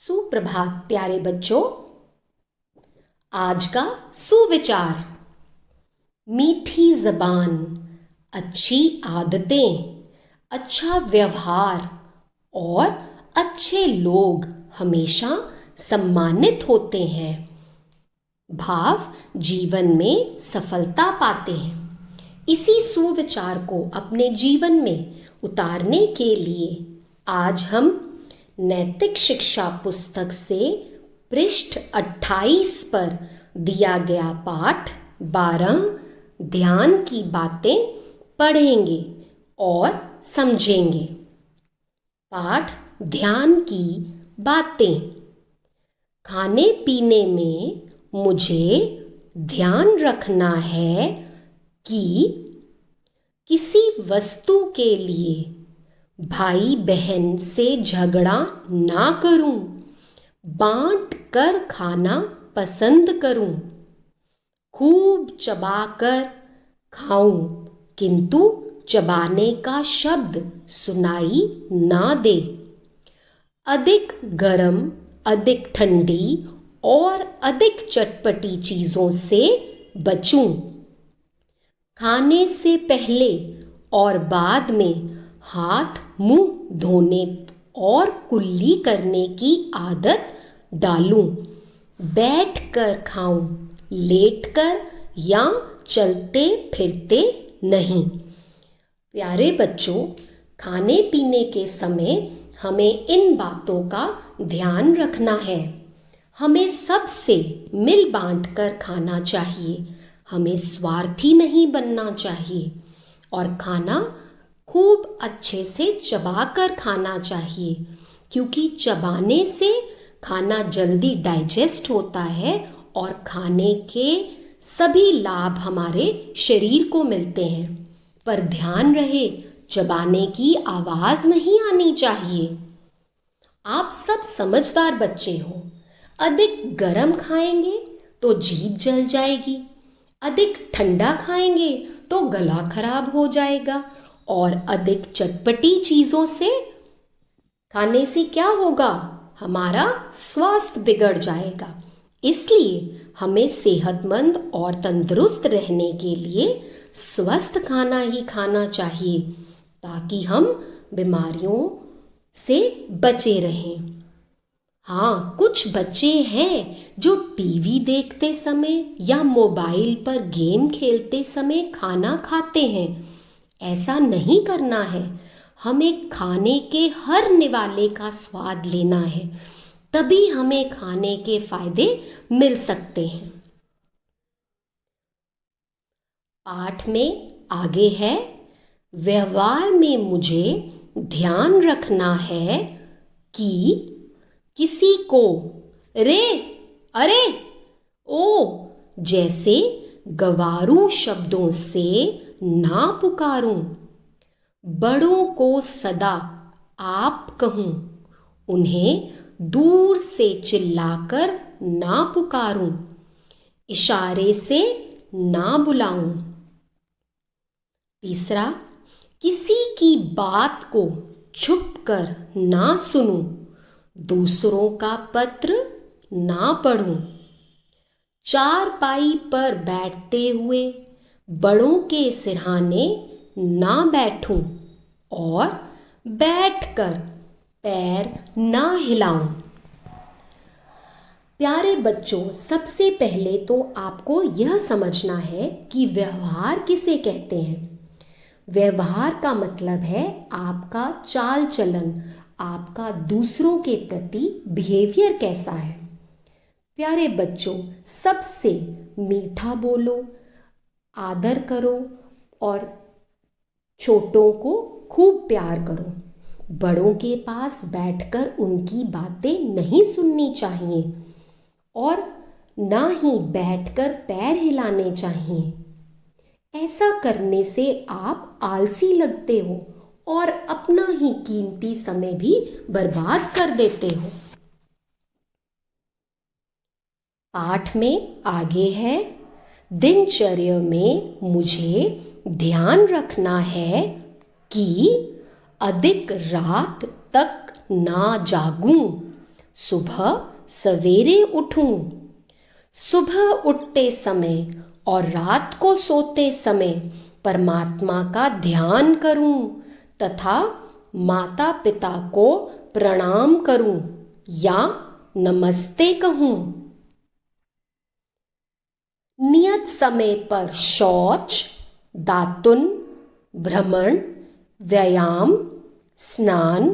सुप्रभात प्यारे बच्चों। आज का सुविचार। मीठी जबान, अच्छी आदतें, अच्छा व्यवहार और अच्छे लोग हमेशा सम्मानित होते हैं। भाव जीवन में सफलता पाते हैं। इसी सुविचार को अपने जीवन में उतारने के लिए आज हम नैतिक शिक्षा पुस्तक से पृष्ठ 28 पर दिया गया पाठ 12 ध्यान की बातें पढ़ेंगे और समझेंगे। पाठ ध्यान की बातें। खाने पीने में मुझे ध्यान रखना है कि किसी वस्तु के लिए भाई बहन से झगड़ा ना करूं, बांट कर खाना पसंद करूं, खूब चबाकर खाऊं किंतु चबाने का शब्द सुनाई ना दे, अधिक गरम, अधिक ठंडी और अधिक चटपटी चीज़ों से बचूं, खाने से पहले और बाद में हाथ मुंह धोने और कुल्ली करने की आदत डालूं, बैठकर खाऊं, लेटकर या चलते फिरते नहीं। प्यारे बच्चों, खाने पीने के समय हमें इन बातों का ध्यान रखना है। हमें सबसे मिल बांट कर खाना चाहिए। हमें स्वार्थी नहीं बनना चाहिए और खाना खूब अच्छे से चबाकर खाना चाहिए, क्योंकि चबाने से खाना जल्दी डाइजेस्ट होता है और खाने के सभी लाभ हमारे शरीर को मिलते हैं। पर ध्यान रहे, चबाने की आवाज़ नहीं आनी चाहिए। आप सब समझदार बच्चे हो। अधिक गरम खाएंगे तो जीभ जल जाएगी, अधिक ठंडा खाएंगे तो गला खराब हो जाएगा और अधिक चटपटी चीज़ों से खाने से क्या होगा? हमारा स्वास्थ्य बिगड़ जाएगा। इसलिए हमें सेहतमंद और तंदुरुस्त रहने के लिए स्वस्थ खाना ही खाना चाहिए, ताकि हम बीमारियों से बचे रहें। हाँ, कुछ बच्चे हैं जो टीवी देखते समय या मोबाइल पर गेम खेलते समय खाना खाते हैं। ऐसा नहीं करना है। हमें खाने के हर निवाले का स्वाद लेना है, तभी हमें खाने के फायदे मिल सकते हैं। पाठ में आगे है, व्यवहार में मुझे ध्यान रखना है कि किसी को रे, अरे, ओ जैसे गवारू शब्दों से ना पुकारूं, बड़ों को सदा आप कहूं, उन्हें दूर से चिल्लाकर ना पुकारूं, इशारे से ना बुलाऊं। तीसरा, किसी की बात को छुपकर ना सुनूं, दूसरों का पत्र ना पढ़ूं, चारपाई पर बैठते हुए बड़ों के सिरहाने ना बैठूं और बैठकर पैर ना हिलाऊं। प्यारे बच्चों, सबसे पहले तो आपको यह समझना है कि व्यवहार किसे कहते हैं। व्यवहार का मतलब है आपका चाल चलन, आपका दूसरों के प्रति बिहेवियर कैसा है। प्यारे बच्चों, सबसे मीठा बोलो, आदर करो और छोटों को खूब प्यार करो। बड़ों के पास बैठकर उनकी बातें नहीं सुननी चाहिए और ना ही बैठकर पैर हिलाने चाहिए। ऐसा करने से आप आलसी लगते हो और अपना ही कीमती समय भी बर्बाद कर देते हो। पाठ में आगे है, दिनचर्या में मुझे ध्यान रखना है कि अधिक रात तक ना जागूं, सुबह सवेरे उठूं, सुबह उठते समय और रात को सोते समय परमात्मा का ध्यान करूं तथा माता पिता को प्रणाम करूं या नमस्ते कहूं। नियत समय पर शौच, दातुन, भ्रमण, व्यायाम, स्नान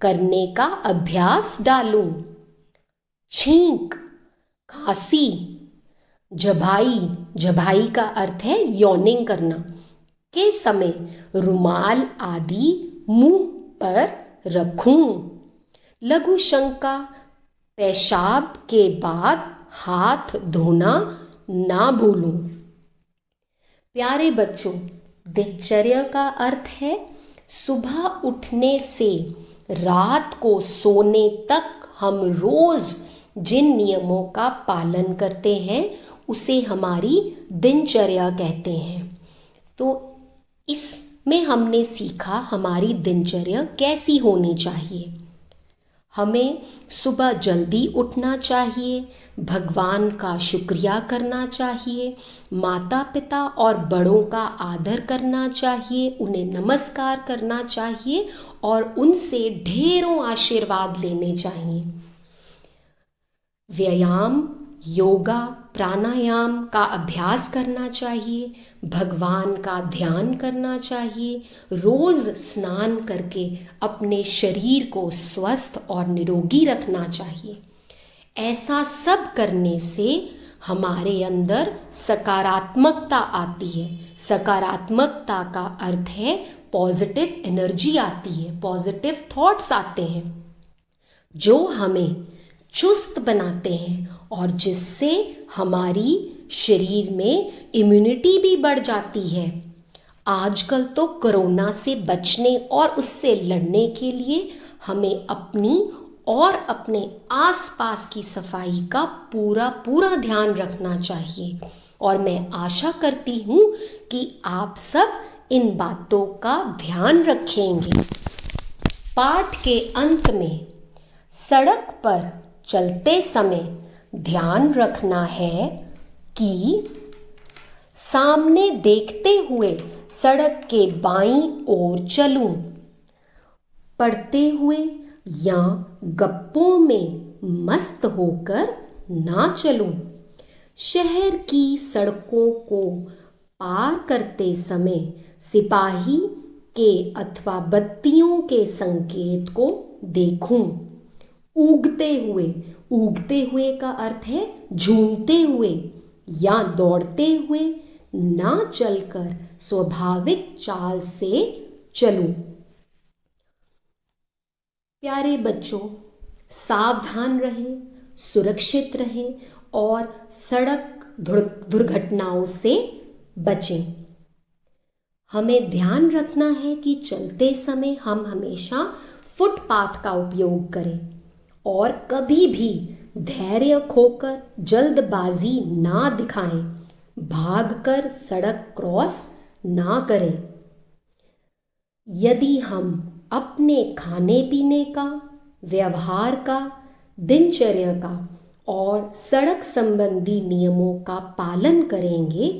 करने का अभ्यास डालूं। छींक, खांसी, झभाई, झभाई का अर्थ है यॉर्निंग करना, के समय रुमाल आदि मुंह पर रखूं। लघु शंका, पेशाब के बाद हाथ धोना ना भूलूं। प्यारे बच्चों, दिनचर्या का अर्थ है सुबह उठने से रात को सोने तक हम रोज जिन नियमों का पालन करते हैं उसे हमारी दिनचर्या कहते हैं। तो इसमें हमने सीखा हमारी दिनचर्या कैसी होनी चाहिए। हमें सुबह जल्दी उठना चाहिए, भगवान का शुक्रिया करना चाहिए, माता पिता और बड़ों का आदर करना चाहिए, उन्हें नमस्कार करना चाहिए और उनसे ढेरों आशीर्वाद लेने चाहिए। व्यायाम, योगा, प्राणायाम का अभ्यास करना चाहिए, भगवान का ध्यान करना चाहिए, रोज स्नान करके अपने शरीर को स्वस्थ और निरोगी रखना चाहिए। ऐसा सब करने से हमारे अंदर सकारात्मकता आती है। सकारात्मकता का अर्थ है पॉजिटिव एनर्जी आती है, पॉजिटिव थॉट्स आते हैं जो हमें चुस्त बनाते हैं और जिससे हमारी शरीर में इम्यूनिटी भी बढ़ जाती है। आजकल तो कोरोना से बचने और उससे लड़ने के लिए हमें अपनी और अपने आसपास की सफाई का पूरा ध्यान रखना चाहिए और मैं आशा करती हूँ कि आप सब इन बातों का ध्यान रखेंगे। पाठ के अंत में सड़क पर चलते समय ध्यान रखना है कि सामने देखते हुए सड़क के बाईं ओर चलूं, पढ़ते हुए या गप्पों में मस्त होकर ना चलूं। शहर की सड़कों को पार करते समय सिपाही के अथवा बत्तियों के संकेत को देखूं। उगते हुए का अर्थ है झूमते हुए या दौड़ते हुए ना चलकर स्वाभाविक चाल से चलूं। प्यारे बच्चों, सावधान रहें, सुरक्षित रहें और सड़क दुर्घटनाओं से बचें। हमें ध्यान रखना है कि चलते समय हम हमेशा फुटपाथ का उपयोग करें और कभी भी धैर्य खोकर जल्दबाजी ना दिखाएं, भागकर सड़क क्रॉस ना करें। यदि हम अपने खाने पीने का, व्यवहार का, दिनचर्या का और सड़क संबंधी नियमों का पालन करेंगे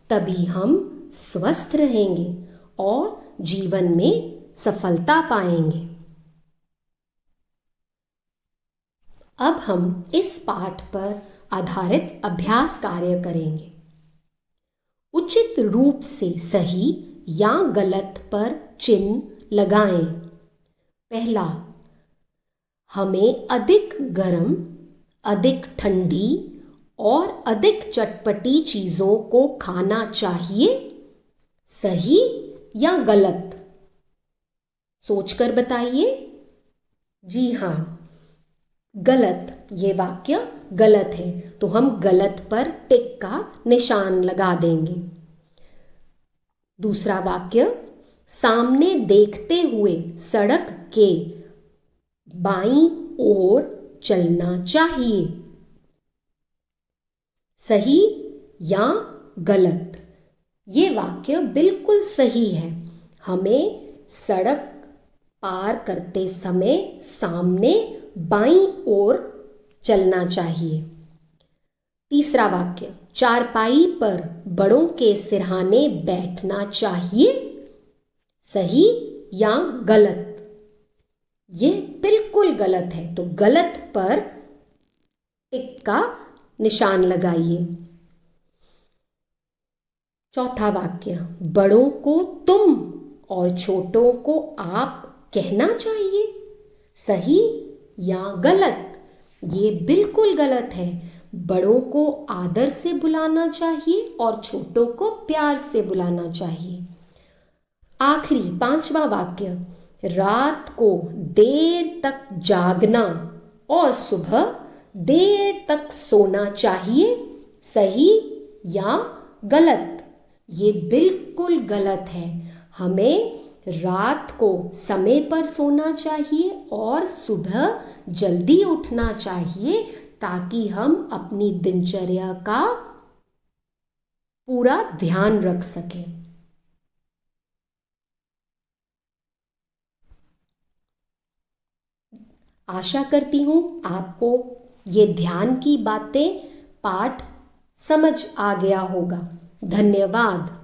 तभी हम स्वस्थ रहेंगे और जीवन में सफलता पाएंगे। अब हम इस पाठ पर आधारित अभ्यास कार्य करेंगे। उचित रूप से सही या गलत पर चिन्ह लगाएं। पहला, हमें अधिक गर्म, अधिक ठंडी और अधिक चटपटी चीज़ों को खाना चाहिए, सही या गलत? सोचकर बताइए। जी हाँ, गलत। ये वाक्य गलत है तो हम गलत पर टिक का निशान लगा देंगे। दूसरा वाक्य, सामने देखते हुए सड़क के बाईं ओर चलना चाहिए, सही या गलत? ये वाक्य बिल्कुल सही है। हमें सड़क पार करते समय सामने बाईं ओर चलना चाहिए। तीसरा वाक्य, चारपाई पर बड़ों के सिरहाने बैठना चाहिए। सही या गलत? ये बिल्कुल गलत है, तो गलत पर टिक का निशान लगाइए। चौथा वाक्य, बड़ों को तुम और छोटों को आप कहना चाहिए। सही या गलत? ये बिल्कुल गलत है। बड़ों को आदर से बुलाना चाहिए और छोटों को प्यार से बुलाना चाहिए। आखिरी पांचवा वाक्य, रात को देर तक जागना और सुबह देर तक सोना चाहिए। सही या गलत? ये बिल्कुल गलत है। हमें रात को समय पर सोना चाहिए और सुबह जल्दी उठना चाहिए, ताकि हम अपनी दिनचर्या का पूरा ध्यान रख सकें। आशा करती हूँ आपको ये ध्यान की बातें, पाठ समझ आ गया होगा। धन्यवाद।